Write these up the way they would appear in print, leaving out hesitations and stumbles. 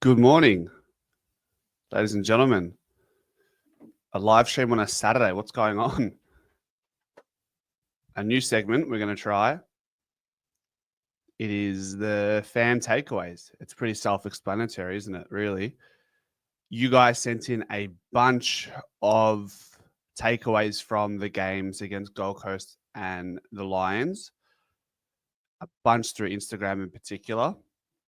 Good morning, ladies and gentlemen. A live stream on a Saturday. What's going on? A new segment we're going to try. It is the fan takeaways. It's pretty self-explanatory, isn't it? Really. You guys sent in a bunch of takeaways from the games against Gold Coast and the Lions. A bunch through Instagram in particular.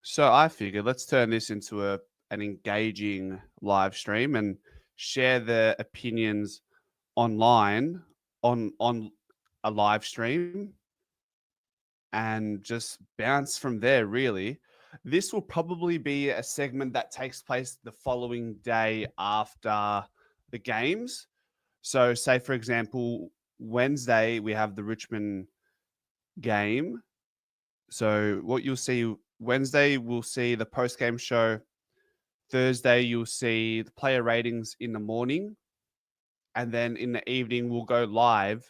So I figured let's turn this into an engaging live stream and share the opinions online on a live stream and just bounce from there. Really, this will probably be a segment that takes place the following day after the games. So say for example, Wednesday we have the Richmond game. So what you'll see Wednesday, we'll see the post-game show. Thursday, you'll see the player ratings in the morning. And then in the evening, we'll go live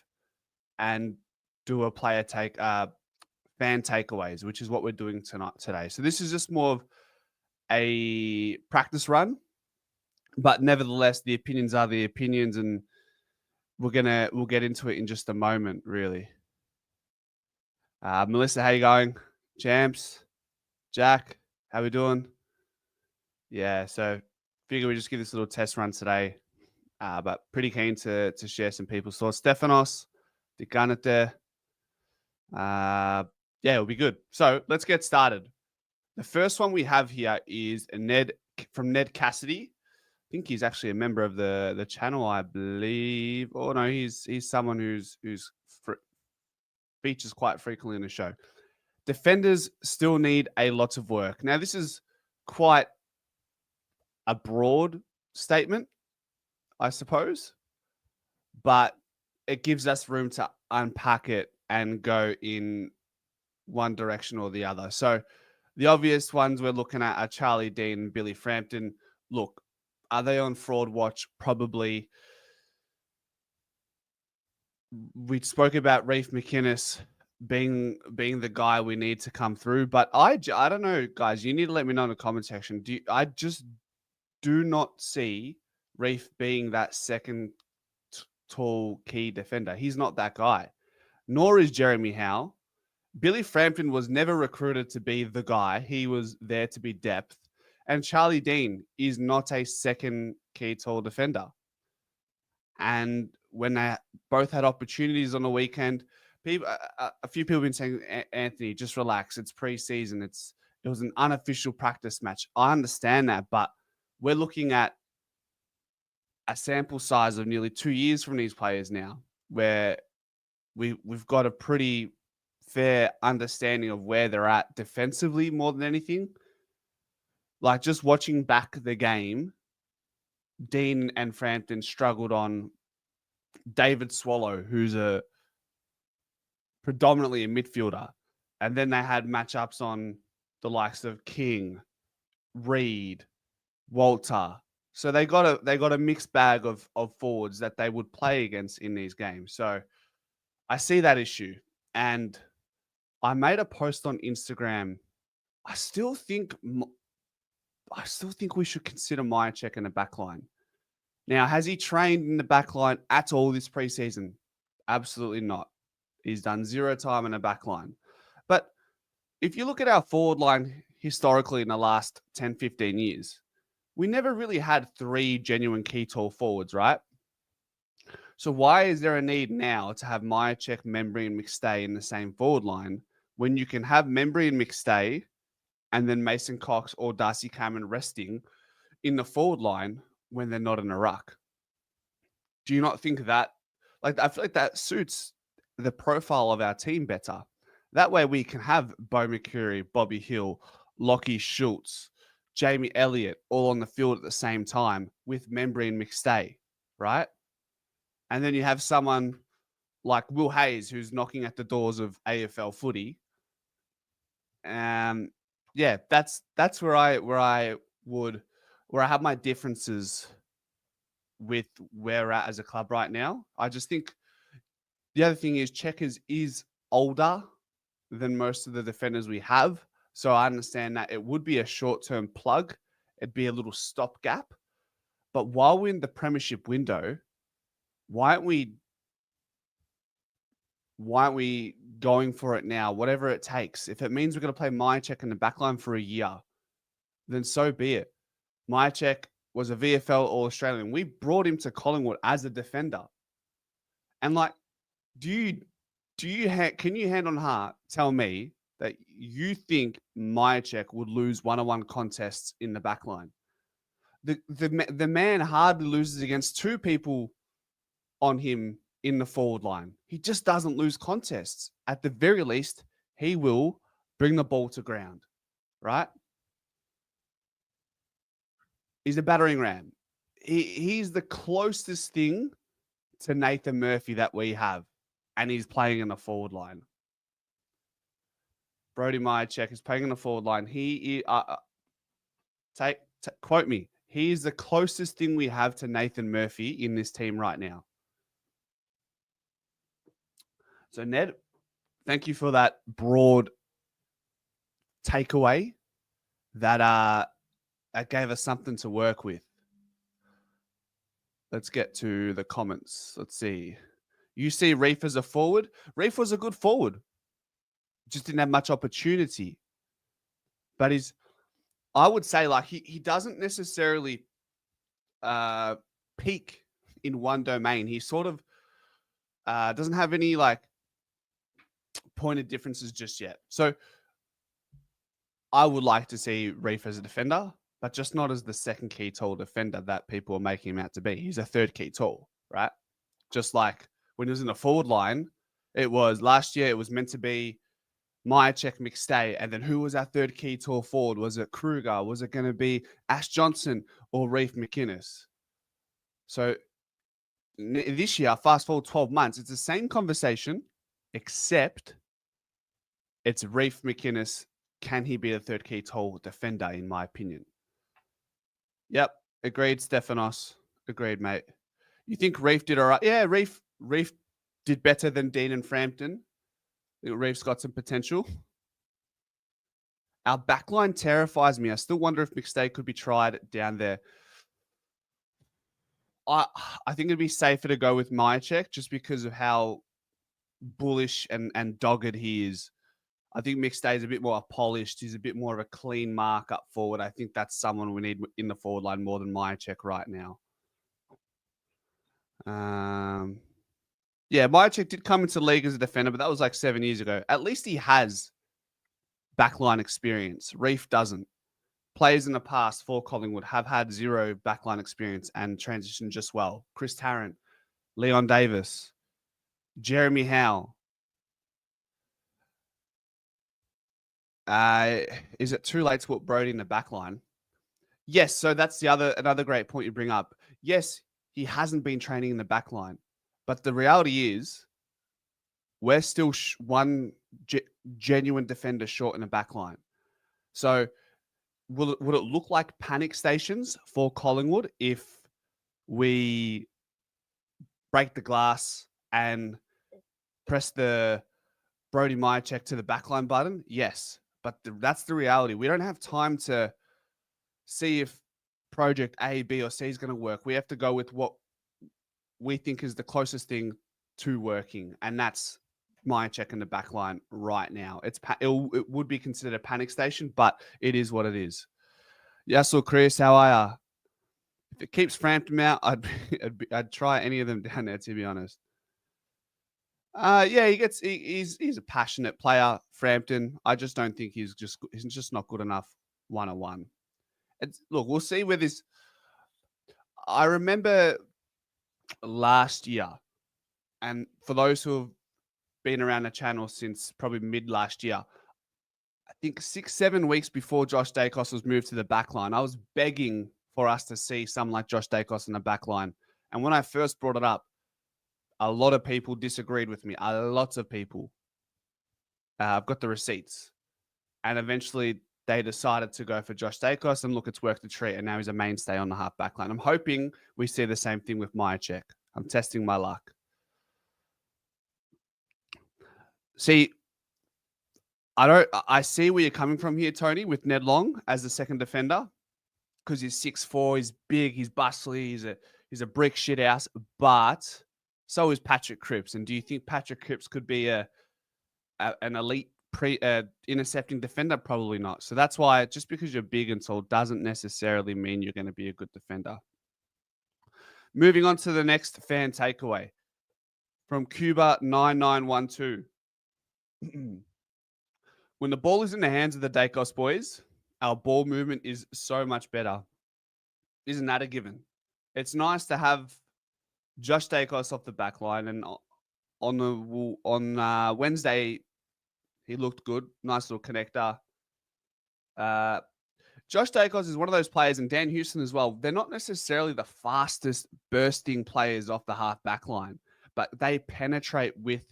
and do a fan takeaways, which is what we're doing today. So this is just more of a practice run, but nevertheless, the opinions are the opinions, and we'll get into it in just a moment, really. Melissa, how you going? Champs, Jack, how we doing? Yeah, so figure we just give this little test run today, but pretty keen to share some people's thoughts. Stefanos, Dikanete, yeah, it'll be good. So let's get started. The first one we have here is Ned from Ned Cassidy. I think he's actually a member of the channel, I believe. Oh no, he's someone who's features quite frequently in the show. Defenders still need a lot of work. Now, this is quite a broad statement, I suppose, but it gives us room to unpack it and go in one direction or the other. So the obvious ones we're looking at are Charlie Dean and Billy Frampton. Look, are they on fraud watch? Probably. We spoke about Reef McInnes being the guy we need to come through, but I don't know, guys. You need to let me know in the comment section. I just do not see Reef being that second tall key defender. He's not that guy. Nor is Jeremy Howe. Billy Frampton was never recruited to be the guy. He was there to be depth. And Charlie Dean is not a second key tall defender. And when they both had opportunities on the weekend, a few people have been saying, Anthony, just relax. It's preseason. It was an unofficial practice match. I understand that, but we're looking at a sample size of nearly 2 years from these players now, where we've got a pretty fair understanding of where they're at defensively more than anything. Like just watching back the game, Dean and Frampton struggled on David Swallow, who's predominantly a midfielder. And then they had matchups on the likes of King, Reed, Walter. So they got a mixed bag of forwards that they would play against in these games. So I see that issue. And I made a post on Instagram. I still think we should consider Myercheck in the back line. Now, has he trained in the back line at all this preseason? Absolutely not. He's done 0 time in the back line. But if you look at our forward line historically in the last 10, 15 years, we never really had 3 genuine key tall forwards, right? So why is there a need now to have Myercheck, Membry, and McStay in the same forward line when you can have Membry and McStay and then Mason Cox or Darcy Cameron resting in the forward line when they're not in a ruck? Do you not think that, I feel like that suits the profile of our team better? That way we can have Bo McCurry, Bobby Hill, Lockie Schultz, Jamie Elliott all on the field at the same time with Membry and McStay, right? And then you have someone like Will Hayes who's knocking at the doors of AFL footy. Yeah, that's where I have my differences with where we're at as a club right now. I just think the other thing is Checkers is older than most of the defenders we have. So I understand that it would be a short-term plug it'd be a little stopgap. But while we're in the premiership window, why aren't we going for it now? Whatever it takes. If it means we're going to play Myercheck in the backline for a year, then so be it. Myercheck was a VFL All-Australian. We brought him to Collingwood as a defender. And like, can you hand on heart tell me that you think Myercheck would lose one-on-one contests in the backline? The man hardly loses against two people on him in the forward line. He just doesn't lose contests. At the very least, he will bring the ball to ground, right? He's a battering ram. He's the closest thing to Nathan Murphy that we have, and he's playing in the forward line. Brody Myercheck is playing in the forward line. Quote me. He is the closest thing we have to Nathan Murphy in this team right now. So, Ned, thank you for that broad takeaway that gave us something to work with. Let's get to the comments. Let's see. You see Reef as a forward? Reef was a good forward. Just didn't have much opportunity. But I would say, like, he doesn't necessarily peak in one domain. He sort of doesn't have any, like, pointed differences just yet. So I would like to see Reef as a defender, but just not as the second key tall defender that people are making him out to be. He's a third key tall, right? Just like when he was in the forward line, last year it was meant to be Myercheck, McStay, and then who was our third key tall forward? Was it Kruger? Was it going to be Ash Johnson or Reef McInnes? So this year, fast forward 12 months, it's the same conversation, except it's Reef McInnes. Can he be a third key tall defender, in my opinion? Yep. Agreed, Stephanos. Agreed, mate. You think Reef did all right? Yeah, Reef did better than Dean and Frampton. I think Reef's got some potential. Our backline terrifies me. I still wonder if McStay could be tried down there. I think it'd be safer to go with Myercheck just because of how bullish and dogged he is. I think McStay's a bit more polished. He's a bit more of a clean mark up forward. I think that's someone we need in the forward line more than Myercheck right now. Yeah, Myercheck did come into the league as a defender, but that was like 7 years ago. At least he has backline experience. Reef doesn't. Players in the past for Collingwood have had zero backline experience and transitioned just well. Chris Tarrant, Leon Davis, Jeremy Howe. Is it too late to put Brody in the backline? Yes, so that's another great point you bring up. Yes, he hasn't been training in the backline, but the reality is we're still one genuine defender short in the backline. So would it look like panic stations for Collingwood if we break the glass and press the Brody Myercheck to the backline button? Yes. But that's the reality. We don't have time to see if project A, B, or C is going to work. We have to go with what we think is the closest thing to working, and that's Myercheck in the backline right now. It would be considered a panic station, but it is what it is. Yes, or Chris, how are you? If it keeps Frampton out, I'd try any of them down there, to be honest. Yeah, he's a passionate player, Frampton. I just don't think he's just not good enough one-on-one. Look, we'll see where this. I remember last year, and for those who have been around the channel since probably mid last year, I think 6-7 weeks before Josh Dacos was moved to the back line, I was begging for us to see someone like Josh Dacos in the back line. And when I first brought it up, a lot of people disagreed with me. Lots of people. I've got the receipts. And eventually they decided to go for Josh Dacos, and look, it's worked a treat. And now he's a mainstay on the half back line. I'm hoping we see the same thing with Myercheck. I'm testing my luck. See, I see where you're coming from here, Tony, with Ned Long as the second defender. because he's 6'4", he's big, he's bustly, he's a brick shit house. But so is Patrick Cripps. And do you think Patrick Cripps could be an elite intercepting defender? Probably not. So that's why just because you're big and tall doesn't necessarily mean you're going to be a good defender. Moving on to the next fan takeaway from Cuba 9912. When the ball is in the hands of the Dacos boys, our ball movement is so much better. Isn't that a given? It's nice to have Josh Dacos off the back line, and on Wednesday he looked good. Nice little connector. Josh Dacos is one of those players, and Dan Houston as well. They're not necessarily the fastest bursting players off the half back line, but they penetrate with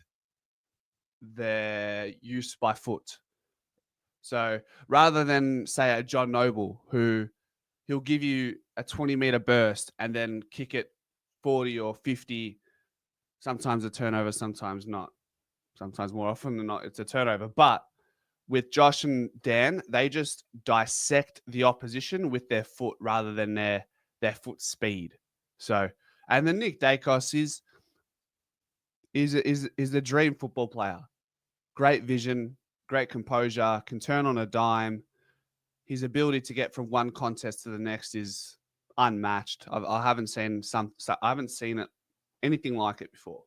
their use by foot. So rather than, say, a John Noble, who he'll give you a 20-meter burst and then kick it 40 or 50, sometimes a turnover, sometimes not. Sometimes more often than not, it's a turnover. But with Josh and Dan, they just dissect the opposition with their foot rather than their foot speed. So, and then Nick Dacos is a dream football player. Great vision, great composure, can turn on a dime. His ability to get from one contest to the next is unmatched. I haven't seen it anything like it before.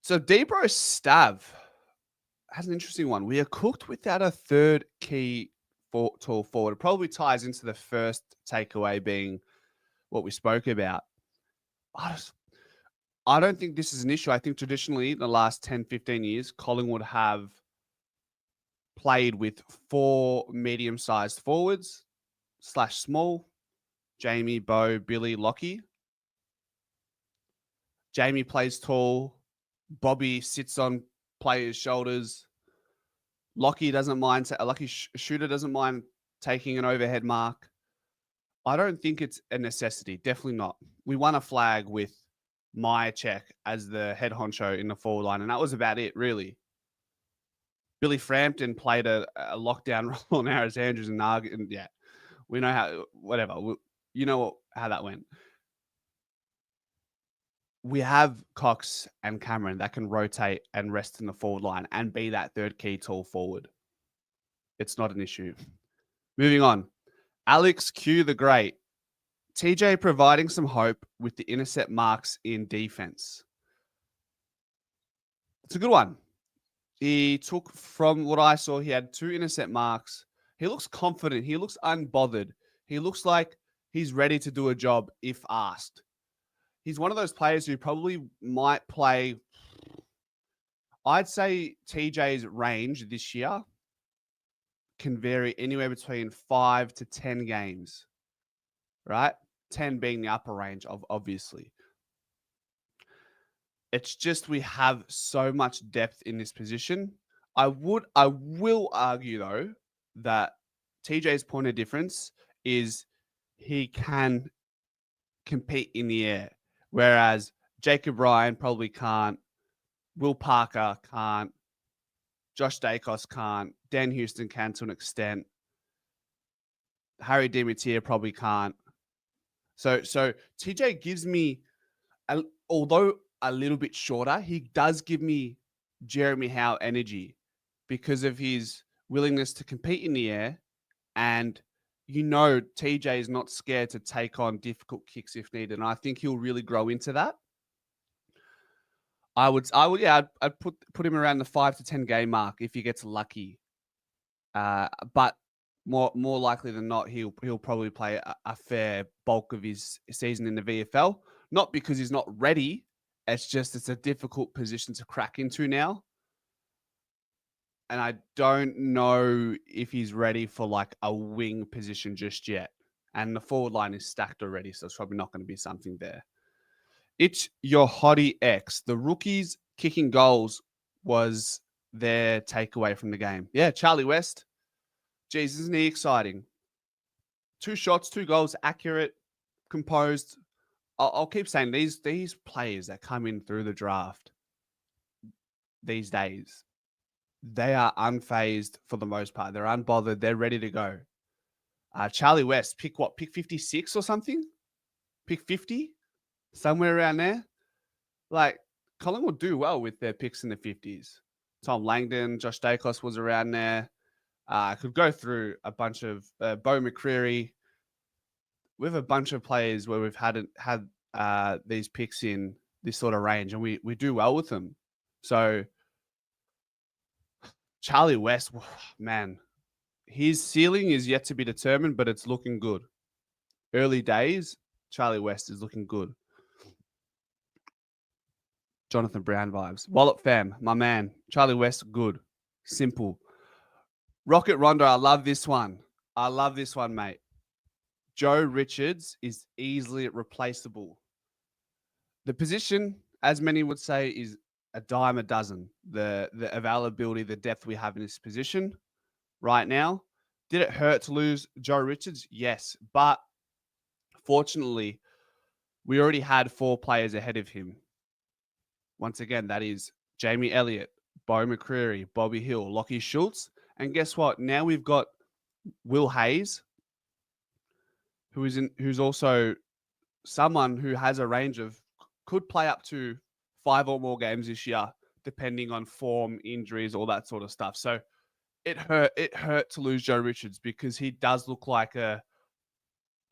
So Debro Stav has an interesting one. We are cooked without a third key tall forward. It probably ties into the first takeaway being what we spoke about. I don't think this is an issue. I think traditionally, in the last 10, 15 years, Collingwood have played with 4 medium-sized forwards / small. Jamie, Bo, Billy, Lockie. Jamie plays tall. Bobby sits on players' shoulders. Lockie doesn't mind. Shooter doesn't mind taking an overhead mark. I don't think it's a necessity. Definitely not. We won a flag with Myercheck as the head honcho in the forward line, and that was about it, really. Billy Frampton played a lockdown role in Aris Andrews and Narg, and yeah, we know how. Whatever, you know how that went. We have Cox and Cameron that can rotate and rest in the forward line and be that third key tall forward. It's not an issue. Moving on. Alex Q the Great. TJ providing some hope with the intercept marks in defense. It's a good one. He took, from what I saw, he had 2 intercept marks. He looks confident. He looks unbothered. He looks like he's ready to do a job if asked. He's one of those players who probably might play. I'd say TJ's range this year can vary anywhere between 5 to 10 games, right? 10 being the upper range, obviously. It's just we have so much depth in this position. I will argue, though, that TJ's point of difference is he can compete in the air, whereas Jacob Ryan probably can't, Will Parker can't, Josh Dacos can't, Dan Houston can to an extent, Harry Demeter probably can't. So TJ gives me, although a little bit shorter, he does give me Jeremy Howe energy because of his willingness to compete in the air. And, TJ is not scared to take on difficult kicks if needed. And I think he'll really grow into that. I'd put him around the 5 to 10 game mark if he gets lucky. But more likely than not, he'll probably play a fair bulk of his season in the VFL. Not because he's not ready. It's a difficult position to crack into now. And I don't know if he's ready for like a wing position just yet. And the forward line is stacked already, so it's probably not going to be something there. It's your hottie X. The rookies kicking goals was their takeaway from the game. Yeah, Charlie West. Jeez, isn't he exciting? 2 shots, 2 goals, accurate, composed. I'll keep saying these players that come in through the draft these days, they are unfazed for the most part. They're unbothered. They're ready to go. Charlie West, pick 56 or something? Pick 50? Somewhere around there. Like, Collingwood do well with their picks in the 50s. Tom Langdon, Josh Dacos was around there. I could go through a bunch of Bo McCreary. We have a bunch of players where we've had these picks in this sort of range, and we do well with them. So Charlie West, man, his ceiling is yet to be determined, but it's looking good. Early days, Charlie West is looking good. Jonathan Brown vibes. Wallet fam, my man. Charlie West, good. Simple. Rocket Rondo, I love this one. I love this one, mate. Joe Richards is easily replaceable. The position, as many would say, is a dime a dozen. The availability, the depth we have in this position right now. Did it hurt to lose Joe Richards? Yes. But fortunately, we already had 4 players ahead of him. Once again, that is Jamie Elliott, Bo McCreary, Bobby Hill, Lockie Schultz. And guess what? Now we've got Will Hayes, who's also someone who has a range of, could play up to 5 or more games this year, depending on form, injuries, all that sort of stuff. So it hurt to lose Joe Richards because he does look like a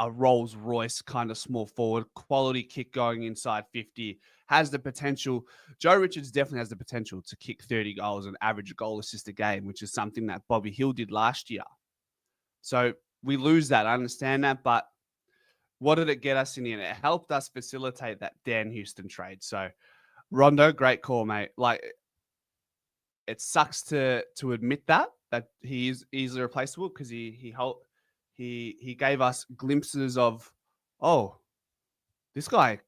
Rolls Royce kind of small forward, quality kick going inside 50, has the potential. Joe Richards definitely has the potential to kick 30 goals and average a goal assist a game, which is something that Bobby Hill did last year. So we lose that. I understand that, but what did it get us in the end? It helped us facilitate that Dan Houston trade. So Rondo, great call, mate. Like, it sucks to admit that he is easily replaceable because he gave us glimpses of, oh, this guy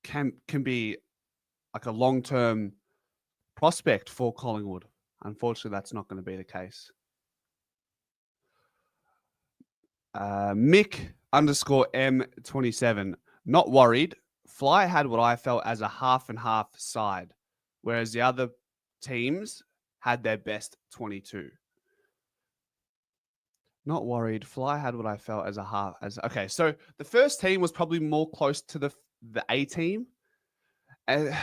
can be like a long-term prospect for Collingwood. Unfortunately, that's not going to be the case. Mick _M27. Not worried. Fly had what I felt as a half and half side, whereas the other teams had their best 22. Not worried. Fly had what I felt as a half. Okay, so the first team was probably more close to the A team. And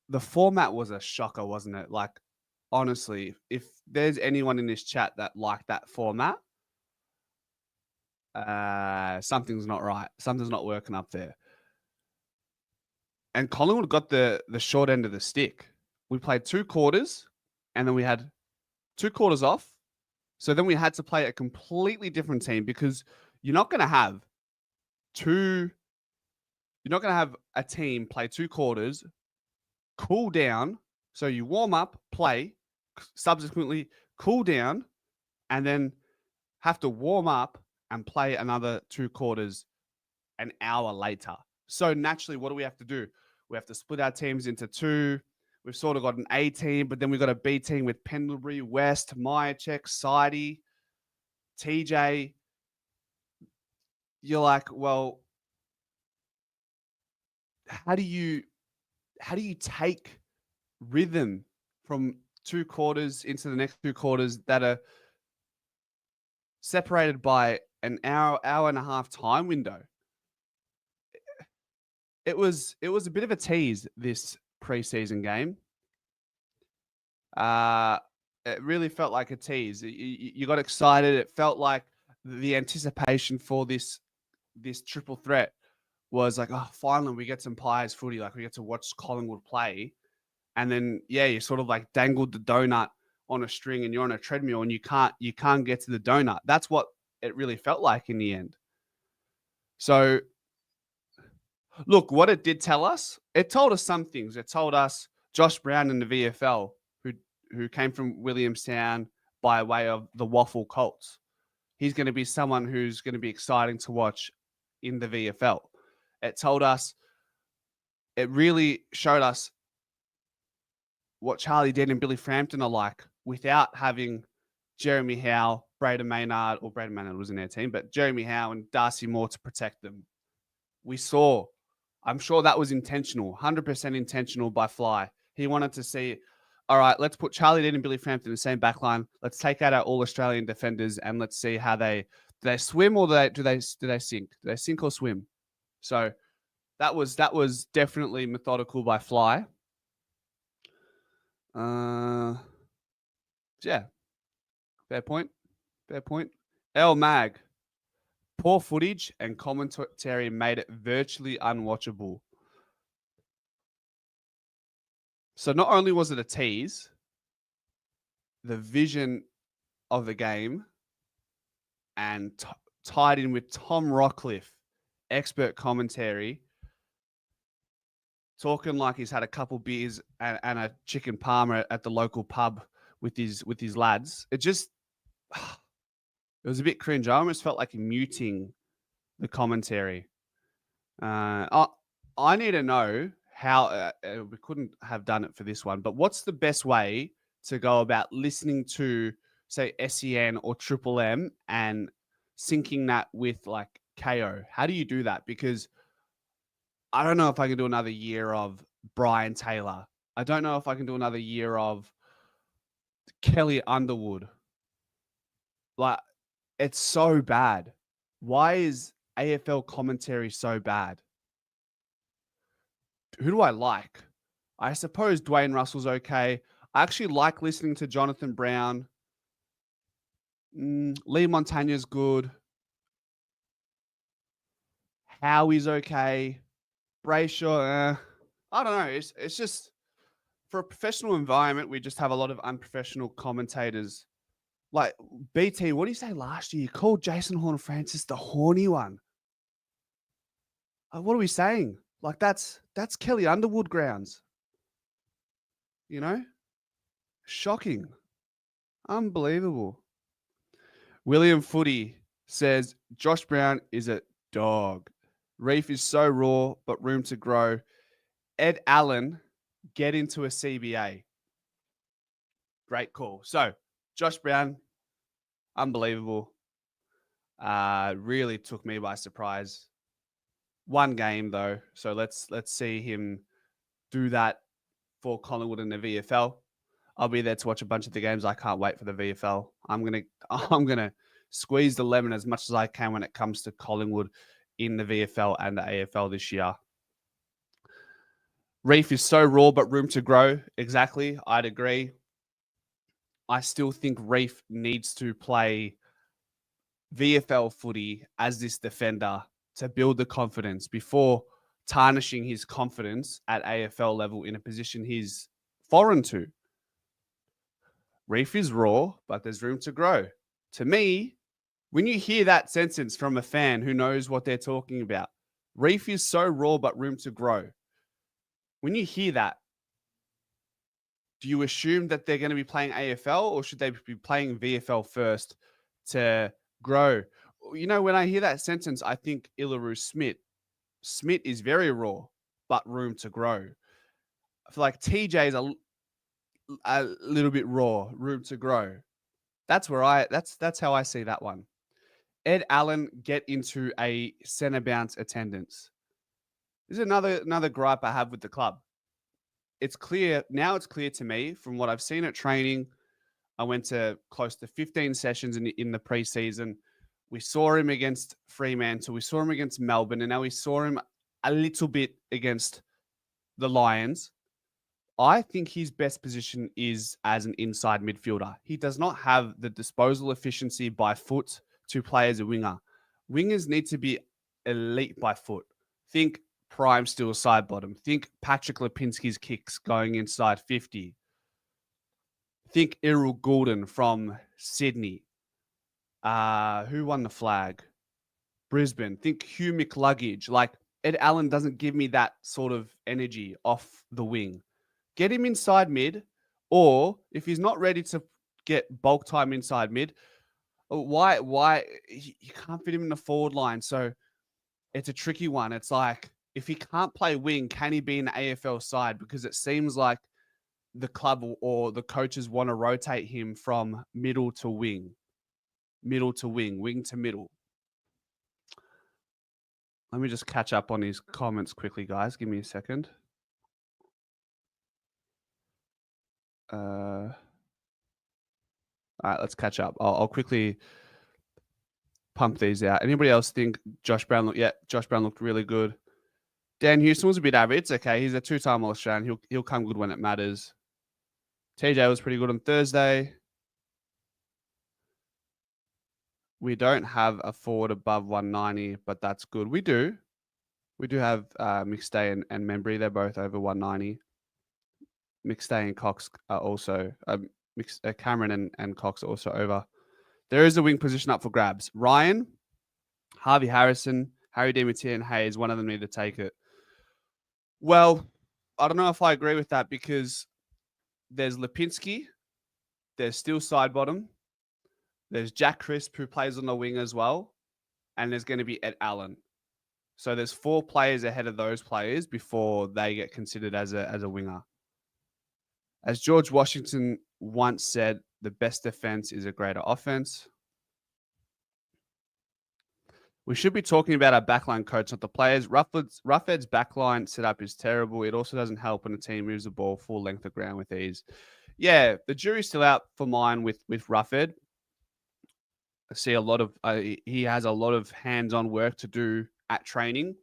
the format was a shocker, wasn't it? Like, honestly, if there's anyone in this chat that liked that format, something's not right. Something's not working up there. And Collingwood got the short end of the stick. We played 2 quarters, and then we had 2 quarters off. So then we had to play a completely different team because you're not going to have a team play 2 quarters, cool down. So you warm up, play, subsequently cool down, and then have to warm up and play another 2 quarters an hour later. So naturally, what do we have to do? We have to split our teams into 2. We've sort of got an A team, but then we've got a B team with Pendlebury, West, Myercheck, Sidey, TJ. You're like, well, how do you take rhythm from 2 quarters into the next 2 quarters that are separated by an hour and a half time window? It was a bit of a tease, this preseason game. It really felt like a tease. You got excited. It felt like the anticipation for this triple threat was like, oh, finally we get some Pies footy. Like, we get to watch Collingwood play. And then, yeah, you sort of like dangled the donut on a string and you're on a treadmill and you can't get to the donut. That's what it really felt like in the end. So look, what it did tell us, it told us some things. It told us Josh Brown in the VFL, who came from Williamstown by way of the Waffle Colts. He's going to be someone who's going to be exciting to watch in the VFL. It really showed us what Charlie Dean and Billy Frampton are like without having Jeremy Howe, Braden Maynard was in their team, but Jeremy Howe and Darcy Moore to protect them. I'm sure that was intentional, 100% intentional by Fly. He wanted to see, All right, let's put Charlie Dean and Billy Frampton in the same back line. Let's take out our all Australian defenders and let's see how they do they swim or do they sink? Do they sink or swim? So that was definitely methodical by Fly. Yeah, fair point. Fair point. L Mag, poor footage and commentary made it virtually unwatchable. So not only was it a tease, the vision of the game and tied in with Tom Rockcliffe, expert commentary, talking like he's had a couple beers and a chicken parma at the local pub with his lads. It just it was a bit cringe. I almost felt like muting the commentary. I need to know how we couldn't have done it for this one, but what's the best way to go about listening to, say, SEN or Triple M and syncing that with like KO? How do you do that? Because I don't know if I can do another year of Brian Taylor. I don't know if I can do another year of Kelly Underwood. Like, it's so bad. Why is AFL commentary so bad? Who do I like? I suppose Dwayne Russell's okay. I actually like listening to Jonathan Brown. Lee Montagna's good. Howie's okay. Brayshaw, I don't know. It's just for a professional environment, we just have a lot of unprofessional commentators. Like BT, what did you say last year? You called Jason Horne-Francis the horny one. What are we saying? Like that's Kelly Underwood grounds. You know? Shocking. Unbelievable. William Footy says Josh Brown is a dog. Reef is so raw, but room to grow. Ed Allen, get into a CBA. Great call. So, Josh Brown, unbelievable. Really took me by surprise. One game though, so let's see him do that for Collingwood in the VFL. I'll be there to watch a bunch of the games. I can't wait for the VFL. I'm gonna squeeze the lemon as much as I can when it comes to Collingwood in the VFL and the AFL this year. Reef is so raw, but room to grow. Exactly, I'd agree. I still think Reef needs to play VFL footy as this defender to build the confidence before tarnishing his confidence at AFL level in a position he's foreign to. Reef is raw, but there's room to grow. To me, when you hear that sentence from a fan who knows what they're talking about, Reef is so raw, but room to grow. When you hear that, do you assume that they're going to be playing AFL or should they be playing VFL first to grow? You know, when I hear that sentence, I think Ilaru Smith. Smith is very raw, but room to grow. I feel like TJ is a little bit raw, room to grow. That's how I see that one. Ed Allen, get into a centre bounce attendance. This is another gripe I have with the club. It's clear to me from what I've seen at training. I went to close to 15 sessions in the preseason. We saw him against Fremantle. We saw him against Melbourne. And now we saw him a little bit against the Lions. I think his best position is as an inside midfielder. He does not have the disposal efficiency by foot to play as a winger. Wingers need to be elite by foot. Think prime steel side bottom. Think Patrick Lipinski's kicks going inside 50. Think Errol Goulden from Sydney. Who won the flag? Brisbane. Think Hugh McLuggage. Like, Ed Allen doesn't give me that sort of energy off the wing. Get him inside mid, or if he's not ready to get bulk time inside mid, why you can't fit him in the forward line? So it's a tricky one. It's like, if he can't play wing, can he be in the AFL side? Because it seems like the club or the coaches want to rotate him from middle to wing, wing to middle. Let me just catch up on his comments quickly, guys. Give me a second. All right, let's catch up. I'll quickly pump these out. Anybody else think Josh Brown looked? Yeah, Josh Brown looked really good. Dan Houston was a bit average. It's okay. He's a 2-time All-Australian. He'll come good when it matters. TJ was pretty good on Thursday. We don't have a forward above 190, but that's good. We do. We do have McStay and Membry. They're both over 190. McStay and Cox are also Cameron and Cox are also over. There is a wing position up for grabs. Ryan, Harvey Harrison, Harry Demeter, and Hayes. One of them need to take it. Well, I don't know if I agree with that because there's Lipinski, there's Steel Sidebottom, there's Jack Crisp who plays on the wing as well, and there's going to be Ed Allen. So there's 4 players ahead of those players before they get considered as a winger. As George Washington once said, the best defense is a greater offense. We should be talking about our backline coach, not the players. Roughhead's backline setup is terrible. It also doesn't help when a team moves the ball full length of ground with ease. Yeah, the jury's still out for mine with Roughhead. I see a lot of he has a lot of hands-on work to do at training.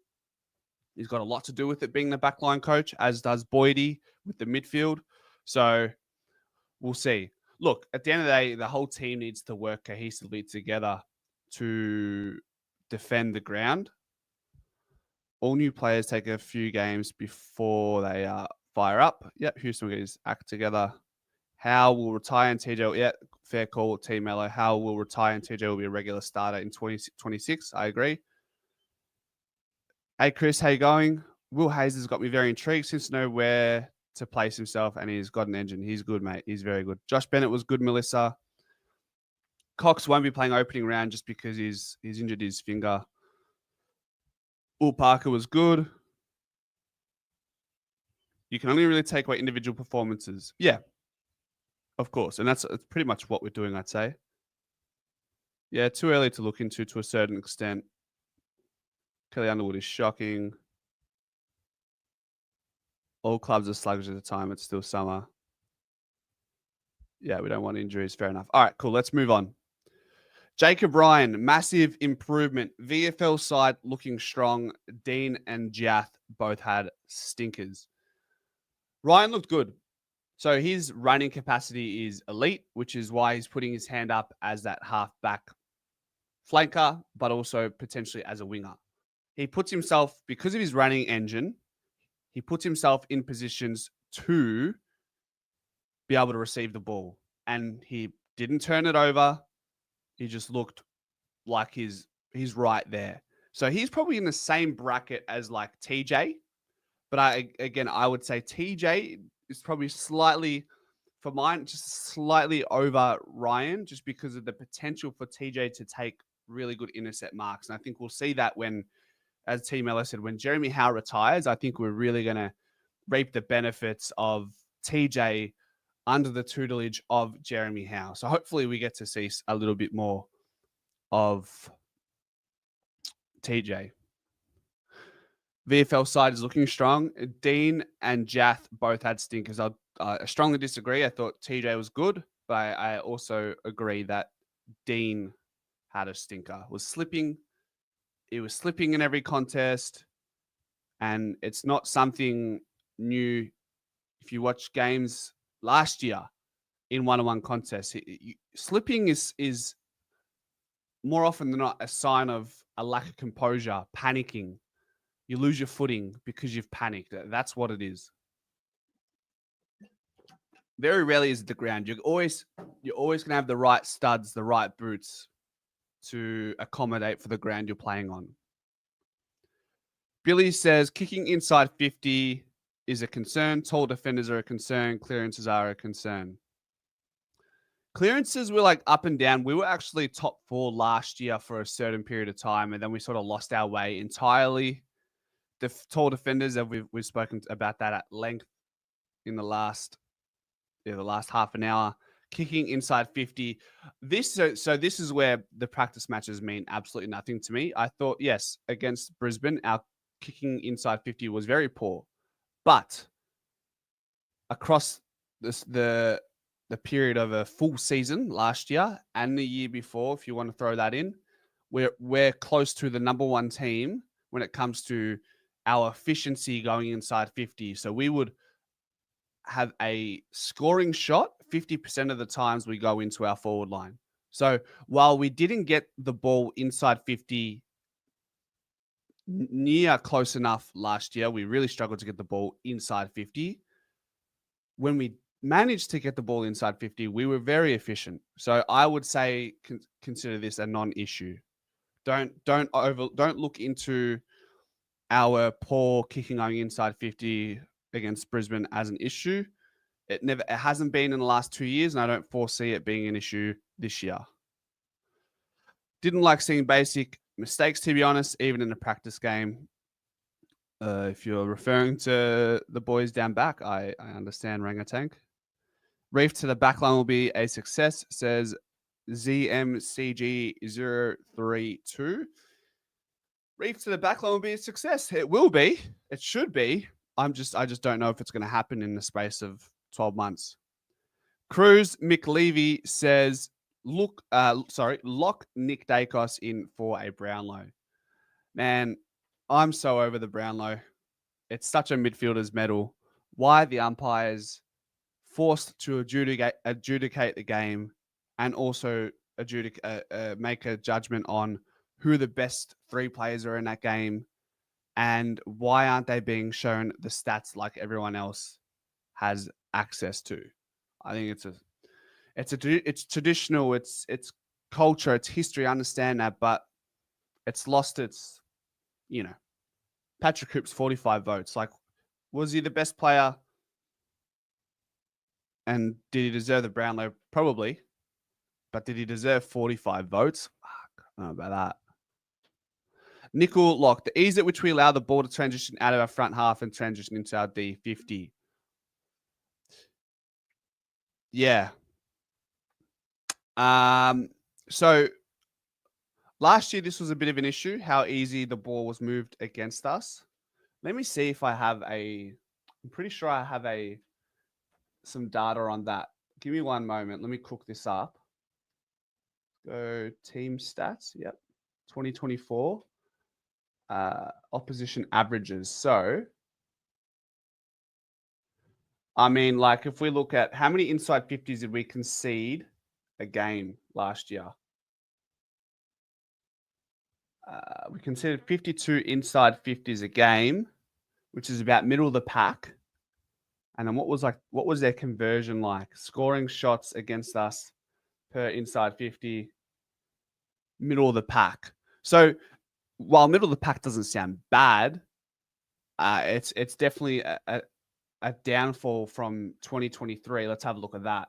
He's got a lot to do with it being the backline coach, as does Boydie with the midfield. So we'll see. Look, at the end of the day, the whole team needs to work cohesively together to defend the ground. All new players take a few games before they fire up. Yep, Houston will get his act together. Howe will retire and TJ. Yeah, fair call, Team Mello. Howe will retire and TJ will be a regular starter in 2026. I agree. Hey, Chris, how you going? Will Hayes has got me very intrigued since to know where to place himself, and he's got an engine. He's good, mate. He's very good. Josh Bennett was good, Melissa. Cox won't be playing opening round just because he's injured his finger. Will Parker was good. You can only really take away individual performances. Yeah, of course. And that's pretty much what we're doing, I'd say. Yeah, too early to look into to a certain extent. Kelly Underwood is shocking. All clubs are sluggish at the time. It's still summer. Yeah, we don't want injuries. Fair enough. All right, cool. Let's move on. Jacob Ryan, massive improvement. VFL side looking strong. Dean and Jath both had stinkers. Ryan looked good. So his running capacity is elite, which is why he's putting his hand up as that half-back flanker, but also potentially as a winger. He puts himself, because of his running engine, he puts himself in positions to be able to receive the ball. And he didn't turn it over. He just looked like he's right there. So he's probably in the same bracket as like TJ. But I would say TJ is probably slightly, for mine, just slightly over Ryan, just because of the potential for TJ to take really good intercept marks. And I think we'll see that when, as T. Mello said, when Jeremy Howe retires, I think we're really going to reap the benefits of TJ under the tutelage of Jeremy Howe. So hopefully we get to see a little bit more of TJ. VFL side is looking strong. Dean and Jath both had stinkers. I strongly disagree. I thought TJ was good, but I also agree that Dean had a stinker. Was slipping. He was slipping in every contest, and it's not something new. If you watch games last year in one-on-one contests, slipping is more often than not a sign of a lack of composure, panicking. You lose your footing because you've panicked. That's what it is. Very rarely is it the ground. You're always going to have the right studs, the right boots to accommodate for the ground you're playing on. Billy says kicking inside 50 is a concern. Tall defenders are a concern. Clearances are a concern. Clearances were like up and down. We were actually top 4 last year for a certain period of time, and then we sort of lost our way entirely. The tall defenders, we've spoken about that at length in the last half an hour. Kicking inside 50. This is where the practice matches mean absolutely nothing to me. I thought, yes, against Brisbane, our kicking inside 50 was very poor. But across the period of a full season last year and the year before, if you want to throw that in, we're close to the number one team when it comes to our efficiency going inside 50. So we would have a scoring shot 50% of the times we go into our forward line. So while we didn't get the ball inside 50 near close enough last year, we really struggled to get the ball inside 50. When we managed to get the ball inside 50, we were very efficient. So I would say consider this a non-issue. Don't look into our poor kicking going inside 50 against Brisbane as an issue. It hasn't been in the last 2 years, and I don't foresee it being an issue this year. Didn't like seeing basic mistakes, to be honest, even in a practice game. If you're referring to the boys down back, I understand Rangatank. Reef to the backline will be a success, says ZMCG032. Reef to the backline will be a success. It will be. It should be. I just don't know if it's going to happen in the space of 12 months. Cruz McLevy says, lock Nick Dacos in for a Brownlow. Man, I'm so over the Brownlow. It's such a midfielder's medal. Why the umpires forced to adjudicate the game and also make a judgment on who the best three players are in that game, and why aren't they being shown the stats like everyone else has access to? I think it's traditional, it's culture, it's history. I understand that, but it's lost its, Patrick Hoop's 45 votes. Like, was he the best player? And did he deserve the Brownlow? Probably. But did he deserve 45 votes? Fuck, I don't know about that. Nickel Lock, the ease at which we allow the ball to transition out of our front half and transition into our D50. Yeah. So last year, this was a bit of an issue, how easy the ball was moved against us. Let me see if I have I'm pretty sure I have some data on that. Give me one moment. Let me cook this up. Go team stats. Yep. 2024. Opposition averages. So, I mean, like, if we look at how many inside 50s did we concede a game last year? We conceded 52 inside 50s a game, which is about middle of the pack. And then what was their conversion like? Scoring shots against us per inside 50, middle of the pack. So while middle of the pack doesn't sound bad, it's definitely a downfall from 2023. Let's have a look at that,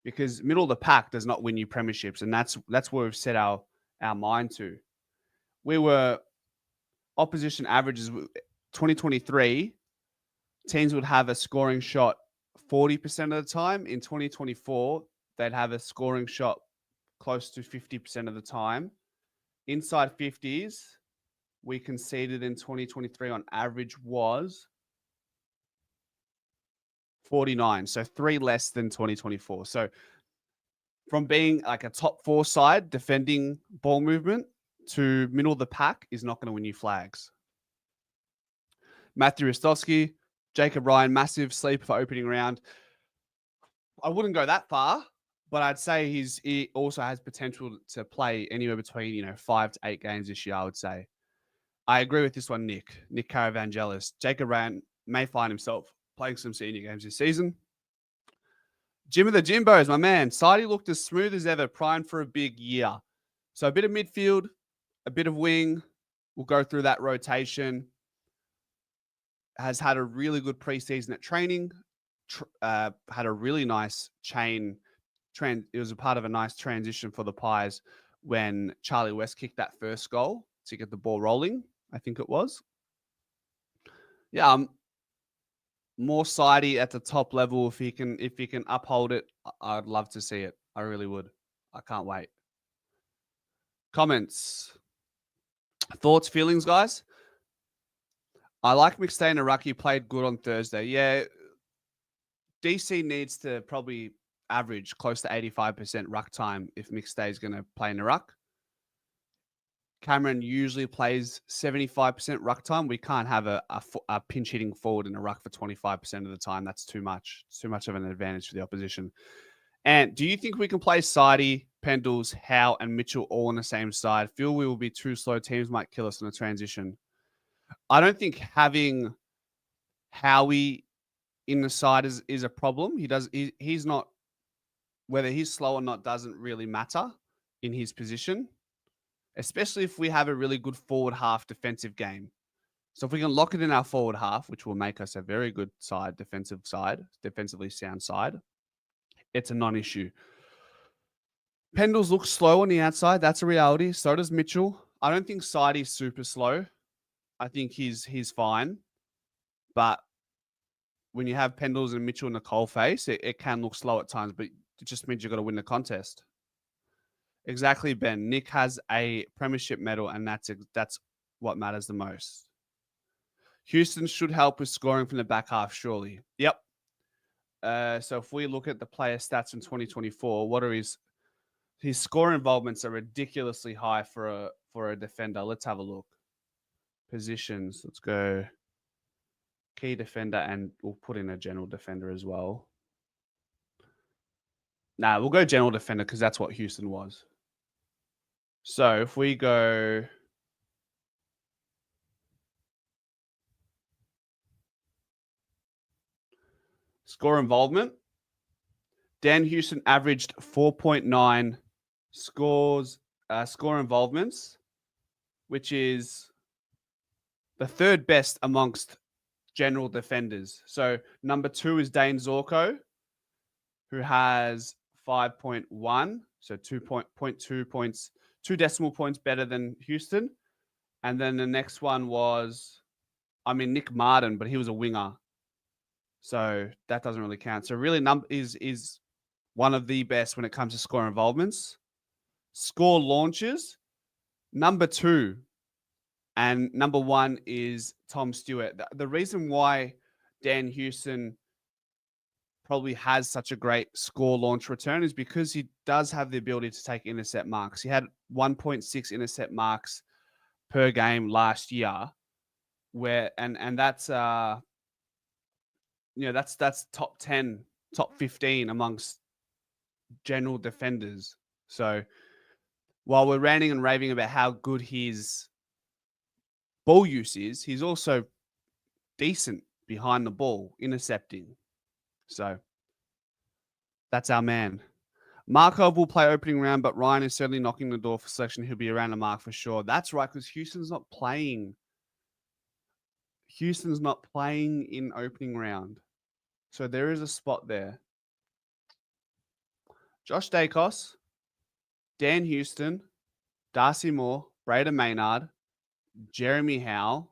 because middle of the pack does not win you premierships, and that's where we've set our mind to. We were opposition averages 2023. Teams would have a scoring shot 40% of the time. In 2024, they'd have a scoring shot close to 50% of the time. Inside 50s, we conceded in 2023 on average was 49. So 3 less than 2024. So from being like a top 4 side defending ball movement to middle of the pack is not going to win you flags. Matthew Rostovsky, Jacob Ryan, massive sleeper for opening round. I wouldn't go that far, but I'd say he also has potential to play anywhere between 5 to 8 games this year, I would say. I agree with this one, Nick Caravangelis. Jacob Ryan may find himself playing some senior games this season. Jim of the Jimbos, my man. Sidey looked as smooth as ever, primed for a big year. So a bit of midfield, a bit of wing. We'll go through that rotation. Has had a really good preseason at training. Had a really nice it was a part of a nice transition for the Pies when Charlie West kicked that first goal to get the ball rolling, I think it was. Yeah, more Sidey at the top level. If he can uphold it, I'd love to see it. I really would. I can't wait. Comments, thoughts, feelings, guys. I like McStay and Araki, played good on Thursday. Yeah, DC needs to probably average close to 85% ruck time if McStay is going to play in a ruck. Cameron usually plays 75% ruck time. We can't have a pinch hitting forward in a ruck for 25% of the time. That's too much. It's too much of an advantage for the opposition. And do you think we can play Sidey, Pendles, Howe, and Mitchell all on the same side? Feel we will be too slow. Teams might kill us in a transition. I don't think having Howie in the side is a problem. He's not, whether he's slow or not doesn't really matter in his position, especially if we have a really good forward half defensive game. So if we can lock it in our forward half, which will make us a very good side, defensively sound side, it's a non-issue. Pendles looks slow on the outside. That's a reality. So does Mitchell. I don't think Sidey's super slow. I think he's fine. But when you have Pendles and Mitchell in the coal face, it can look slow at times, but it just means you've got to win the contest. Exactly, Ben. Nick has a premiership medal, and that's what matters the most. Houston should help with scoring from the back half, surely. Yep. So if we look at the player stats in 2024, what are his score involvements are ridiculously high for a defender. Let's have a look. Positions. Let's go key defender, and we'll put in a general defender as well. Nah, we'll go general defender because that's what Houston was. So if we go score involvement, Dan Houston averaged 4.9 score involvements, which is the third best amongst general defenders. So number 2 is Dane Zorko, who has 5.1, so 2.2 points, 2 decimal points better than Houston. And then the next one was, Nick Martin, but he was a winger, so that doesn't really count. So really, is one of the best when it comes to score involvements. Score launches, number 2. And number 1 is Tom Stewart. The reason why Dan Houston probably has such a great score launch return is because he does have the ability to take intercept marks. He had 1.6 intercept marks per game last year, and that's that's top 10, top 15 amongst general defenders. So while we're ranting and raving about how good his ball use is, he's also decent behind the ball, intercepting. So that's our man. Markov will play opening round, but Ryan is certainly knocking the door for selection. He'll be around the mark for sure. That's right, because Houston's not playing. Houston's not playing in opening round. So there is a spot there. Josh Dacos, Dan Houston, Darcy Moore, Braden Maynard, Jeremy Howe,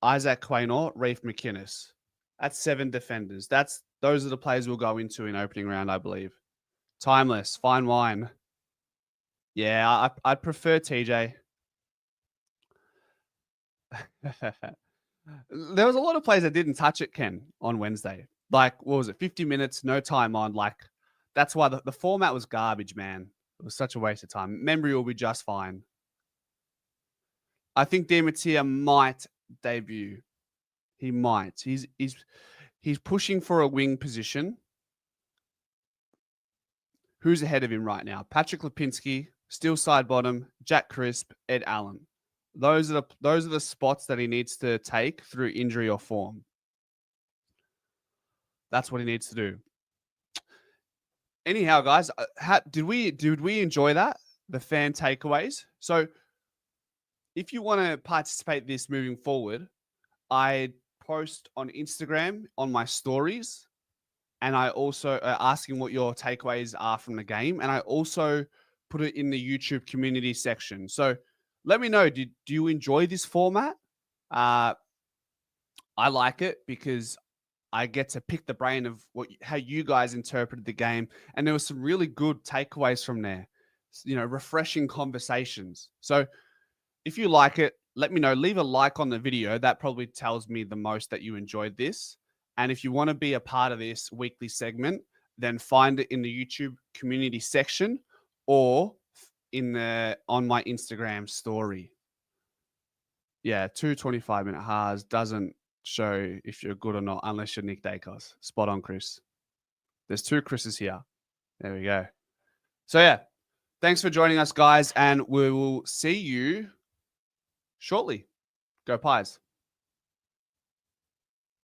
Isaac Quaynor, Reef McInnes. That's 7 defenders. Those are the players we'll go into in opening round, I believe. Timeless, fine wine. Yeah, I'd prefer TJ. There was a lot of players that didn't touch it, Ken, on Wednesday. Like, what was it, 50 minutes, no time on. Like, that's why the format was garbage, man. It was such a waste of time. Memory will be just fine. I think Diamatia might debut. He might. He's pushing for a wing position. Who's ahead of him right now? Patrick Lipinski, Steel Side Bottom, Jack Crisp, Ed Allen. Those are the spots that he needs to take through injury or form. That's what he needs to do. Anyhow, guys, did we enjoy that? The fan takeaways. So if you want to participate in this moving forward, I post on Instagram on my stories, and I also asking what your takeaways are from the game, and I also put it in the YouTube community section. So let me know, do you enjoy this format? I like it because I get to pick the brain of how you guys interpreted the game, and there were some really good takeaways from there. Refreshing conversations. So if you like it, let me know. Leave a like on the video. That probably tells me the most that you enjoyed this. And if you want to be a part of this weekly segment, then find it in the YouTube community section or on my Instagram story. Yeah, 2 25-minute halves doesn't show if you're good or not unless you're Nick Dacos. Spot on, Chris. There's 2 Chris's here. There we go. So yeah, thanks for joining us, guys, and we will see you shortly. Go Pies.